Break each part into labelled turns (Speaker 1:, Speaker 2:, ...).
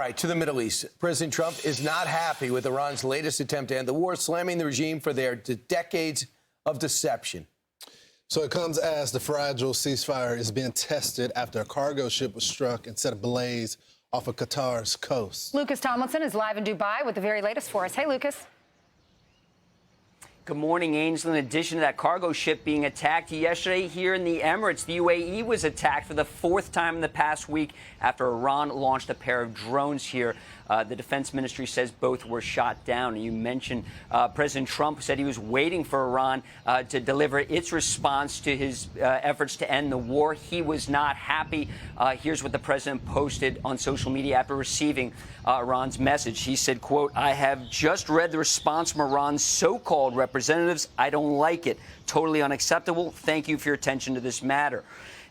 Speaker 1: All right, to the Middle East. President Trump is not happy with Iran's latest attempt to end the war, slamming the regime for their decades of deception.
Speaker 2: So it comes as the fragile ceasefire is being tested after a cargo ship was struck and set ablaze off of Qatar's coast.
Speaker 3: Lucas Tomlinson is live in Dubai with the very latest for us. Hey, Lucas.
Speaker 4: Good morning, Ainsley. In addition to that cargo ship being attacked yesterday here in the Emirates, the UAE was attacked for the fourth time in the past week after Iran launched a pair of drones here. The defense ministry says both were shot down. And you mentioned President Trump said he was waiting for Iran to deliver its response to his efforts to end the war. He was not happy. Here's what the president posted on social media after receiving Iran's message. He said, quote, "I have just read the response from Iran's so-called representatives. I don't like it. Totally unacceptable. Thank you for your attention to this matter."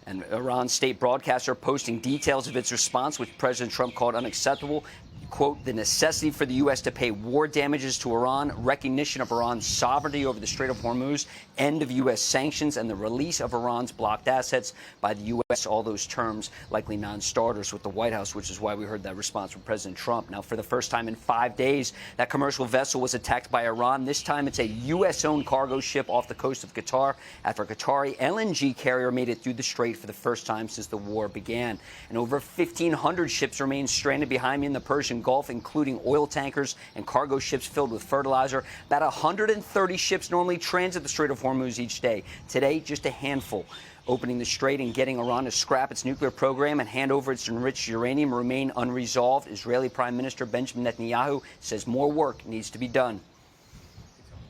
Speaker 4: And Iran's state broadcaster posting details of its response, which President Trump called unacceptable. Quote, "The necessity for the U.S. to pay war damages to Iran, recognition of Iran's sovereignty over the Strait of Hormuz, end of U.S. sanctions, and the release of Iran's blocked assets by the U.S." All those terms likely non-starters with the White House, which is why we heard that response from President Trump. Now, for the first time in 5 days, that commercial vessel was attacked by Iran. This time, it's a U.S.-owned cargo ship off the coast of Qatar after a Qatari LNG carrier made it through the strait for the first time since the war began. And over 1,500 ships remain stranded behind me in the Persian Gulf, including oil tankers and cargo ships filled with fertilizer. About 130 ships normally transit the Strait of Hormuz each day. Today, just a handful. Opening the strait and getting Iran to scrap its nuclear program and hand over its enriched uranium remain unresolved. Israeli Prime Minister Benjamin Netanyahu says more work needs to be done.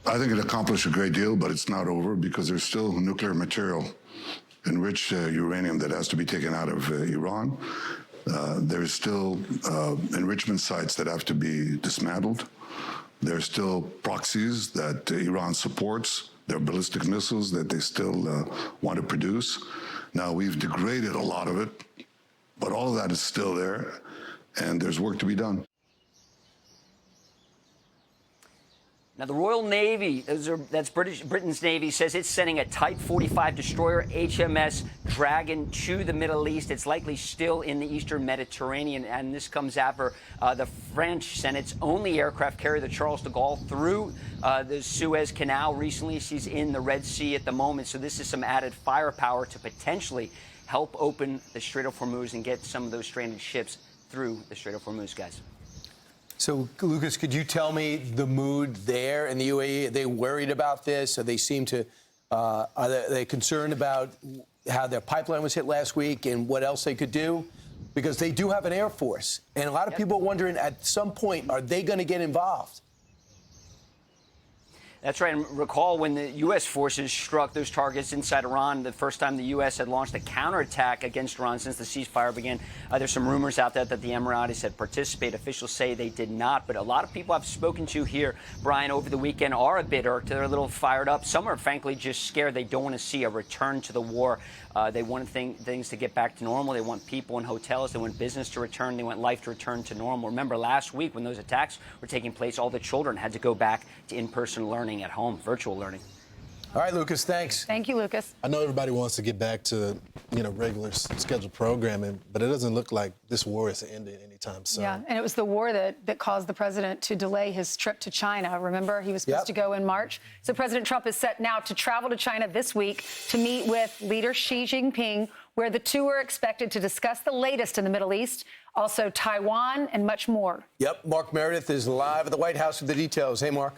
Speaker 5: I think it accomplished a great deal, but it's not over because there's still nuclear material, enriched uranium that has to be taken out of Iran. There's still enrichment sites that have to be dismantled. There's still proxies that Iran supports. There are ballistic missiles that they still want to produce. Now, we've degraded a lot of it, but all of that is still there, and there's work to be done.
Speaker 4: Now, the Royal Navy, that's Britain's Navy, says it's sending a Type 45 destroyer HMS Dragon to the Middle East. It's likely still in the eastern Mediterranean, and this comes after the French sent its only aircraft carrier, the Charles de Gaulle, through the Suez Canal recently. She's in the Red Sea at the moment, so this is some added firepower to potentially help open the Strait of Hormuz and get some of those stranded ships through the Strait of Hormuz, guys.
Speaker 1: So, Lucas, could you tell me the mood there in the UAE? Are they worried about this? Are they concerned about how their pipeline was hit last week and what else they could do? Because they do have an Air Force. And a lot of people are wondering, at some point, are they going to get involved?
Speaker 4: That's right. And recall when the U.S. forces struck those targets inside Iran, the first time the U.S. had launched a counterattack against Iran since the ceasefire began. There's some rumors out there that the Emiratis had participated. Officials say they did not. But a lot of people I've spoken to here, Brian, over the weekend are a bit irked. They're a little fired up. Some are, frankly, just scared. They don't want to see a return to the war. They want things to get back to normal. They want people in hotels. They want business to return. They want life to return to normal. Remember, last week when those attacks were taking place, all the children had to go back to in-person learning at home, virtual learning.
Speaker 1: All right, Lucas, thanks.
Speaker 3: Thank you, Lucas.
Speaker 2: I know everybody wants to get back to, regular scheduled programming, but it doesn't look like this war is ending anytime soon.
Speaker 3: Yeah, and it was the war that caused the president to delay his trip to China. Remember, he was supposed to go in March. So President Trump is set now to travel to China this week to meet with leader Xi Jinping, where the two are expected to discuss the latest in the Middle East, also Taiwan, and much more.
Speaker 1: Yep, Mark Meredith is live at the White House with the details. Hey, Mark.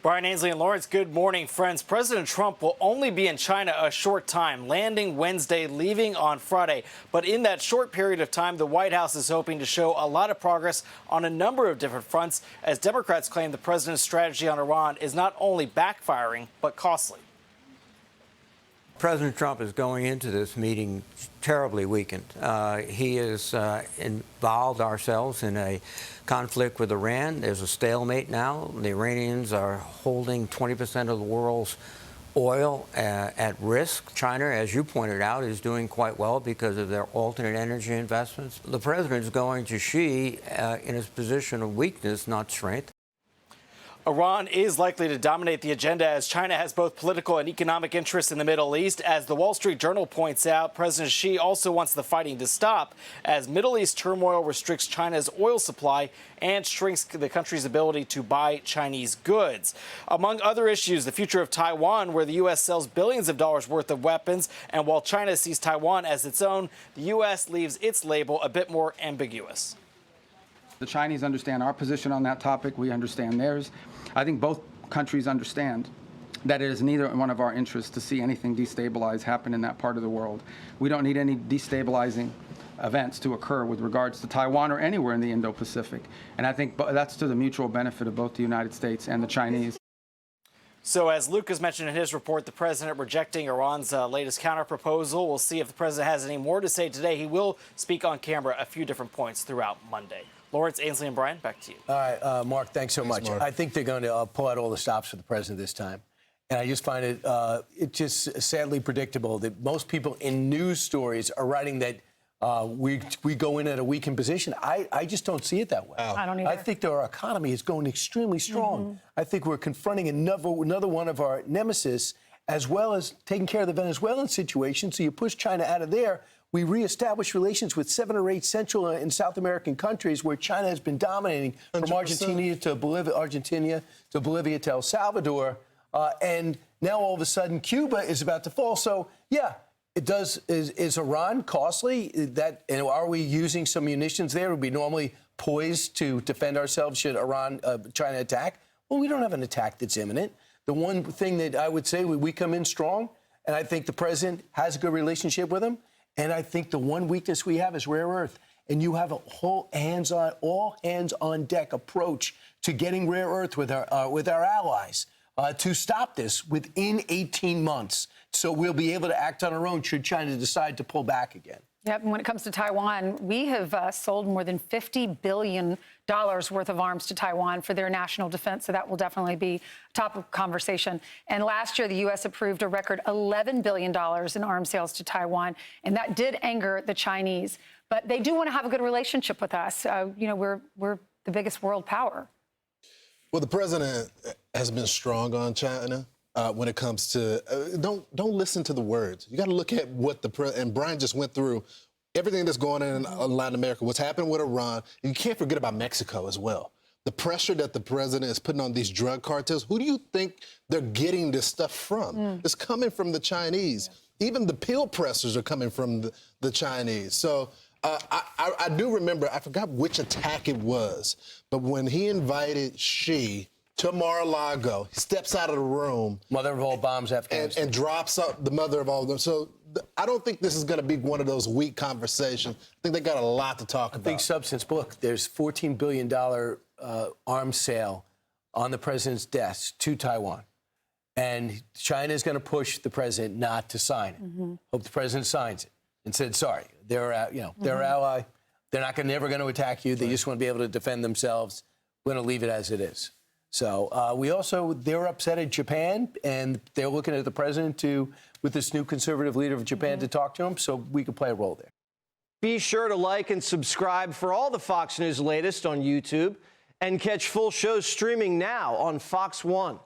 Speaker 6: Brian, Ainsley, and Lawrence, good morning, friends. President Trump will only be in China a short time, landing Wednesday, leaving on Friday. But in that short period of time, the White House is hoping to show a lot of progress on a number of different fronts, as Democrats claim the president's strategy on Iran is not only backfiring, but costly.
Speaker 7: President Trump is going into this meeting terribly weakened. He has involved ourselves in a conflict with Iran. There's a stalemate now. The Iranians are holding 20% of the world's oil at risk. China, as you pointed out, is doing quite well because of their alternate energy investments. The president is going to Xi in his position of weakness, not strength.
Speaker 6: Iran is likely to dominate the agenda as China has both political and economic interests in the Middle East. As the Wall Street Journal points out, President Xi also wants the fighting to stop as Middle East turmoil restricts China's oil supply and shrinks the country's ability to buy Chinese goods. Among other issues, the future of Taiwan, where the U.S. sells billions of dollars worth of weapons. And while China sees Taiwan as its own, the U.S. leaves its label a bit more ambiguous.
Speaker 8: The Chinese understand our position on that topic. We understand theirs. I think both countries understand that it is neither one of our interests to see anything destabilize happen in that part of the world. We don't need any destabilizing events to occur with regards to Taiwan or anywhere in the Indo-Pacific. And I think that's to the mutual benefit of both the United States and the Chinese.
Speaker 6: So as Luke has mentioned in his report, the president rejecting Iran's latest counterproposal. We'll see if the president has any more to say today. He will speak on camera a few different points throughout Monday. Lawrence, Ainsley, and Brian, back to you.
Speaker 1: All right, Mark, thanks so much.
Speaker 2: Mark.
Speaker 1: I think they're going to pull out all the stops for the president this time. And I just find it just sadly predictable that most people in news stories are writing that we go in at a weakened position. I just don't see it that way.
Speaker 3: I don't either.
Speaker 1: I think that our economy is going extremely strong. I think we're confronting another one of our nemesis, as well as taking care of the Venezuelan situation. So you push China out of there. We reestablish relations with 7 or 8 Central and South American countries where China has been dominating, from
Speaker 2: 100%.
Speaker 1: Argentina to Bolivia to El Salvador. And now all of a sudden Cuba is about to fall. So, yeah, it does. Is Iran costly? And are we using some munitions there? Would we normally poised to defend ourselves should China attack? Well, we don't have an attack that's imminent. The one thing that I would say, we come in strong, and I think the president has a good relationship with him. And I think the one weakness we have is rare earth. And you have a whole all hands on deck approach to getting rare earth with our allies to stop this within 18 months. So we'll be able to act on our own should China decide to pull back again.
Speaker 3: Yep, and when it comes to Taiwan, we have sold more than $50 billion worth of arms to Taiwan for their national defense, so that will definitely be top of conversation. And last year, the U.S. approved a record $11 billion in arms sales to Taiwan, and that did anger the Chinese. But they do want to have a good relationship with us. We're the biggest world power.
Speaker 2: Well, the president has been strong on China. When it comes to don't listen to the words. You got to look at what and Brian just went through everything that's going on in Latin America, what's happened with Iran. And you can't forget about Mexico as well. The pressure that the president is putting on these drug cartels. Who do you think they're getting this stuff from? It's coming from the Chinese. Even the pill pressers are coming from the Chinese. So I do remember, I forgot which attack it was, but when he invited Xi to Mar-a-Lago, he steps out of the room.
Speaker 1: Mother of all bombs, Afghanistan.
Speaker 2: And drops up the mother of all of them. So I don't think this is going to be one of those weak conversations. I think they got a lot to talk about.
Speaker 1: Big substance. Look, there's $14 billion arms sale on the president's desk to Taiwan. And China is going to push the president not to sign it. Hope the president signs it and said, sorry, they're our ally. They're never going to attack you. They just want to be able to defend themselves. We're going to leave it as it is. So they're upset at Japan, and they're looking at the president with this new conservative leader of Japan to talk to him, so we could play a role there.
Speaker 9: Be sure to like and subscribe for all the Fox News latest on YouTube, and catch full shows streaming now on Fox One.